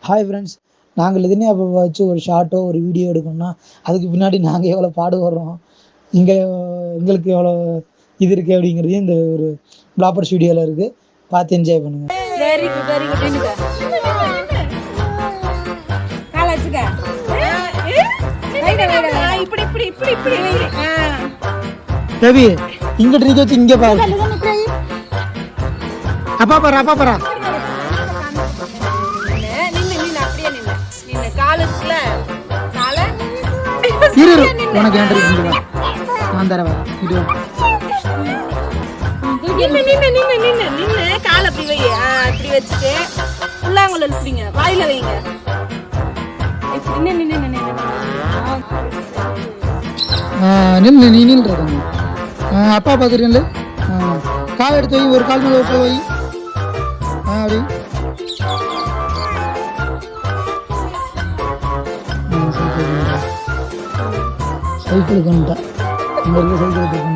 Hi friends, நாங்கள் எதுனே அப்போ வச்சு ஒரு ஷார்ட்டோ ஒரு வீடியோ எடுக்கணும்னா அதுக்கு பின்னாடி நாங்கள் எவ்வளோ பாடுபடுறோம், இங்கே எங்களுக்கு எவ்வளோ இது இருக்குது அப்படிங்கிறதையும் இந்த ஒரு பிளாப்பர்ஸ் வீடியோவில் இருக்குது. பார்த்து என்ஜாய் பண்ணுங்கள். Very good very good. இப்படி இப்படி இப்படி இப்படி பேபி இங்கிட்டு இருக்க வச்சு இங்கே பாரு. அப்பா பாரு அப்பா பாரா. இரு உனக்கு ஏன் நான் தரவா இது நின்னு கால் அப்படி வை. இப்படி வச்சுட்டு புல்லாங்குழல் பிடிங்க, வாயில வைங்க. நின்று நீ நின்று அப்பா பார்க்குறீங்களே. கால் எடுத்து வை, ஒரு கால் மேலே ஒரு வை. அப்படி சைக்கிளுக்கு வந்துட்டா இங்கே இருக்க சைக்கிளுக்கு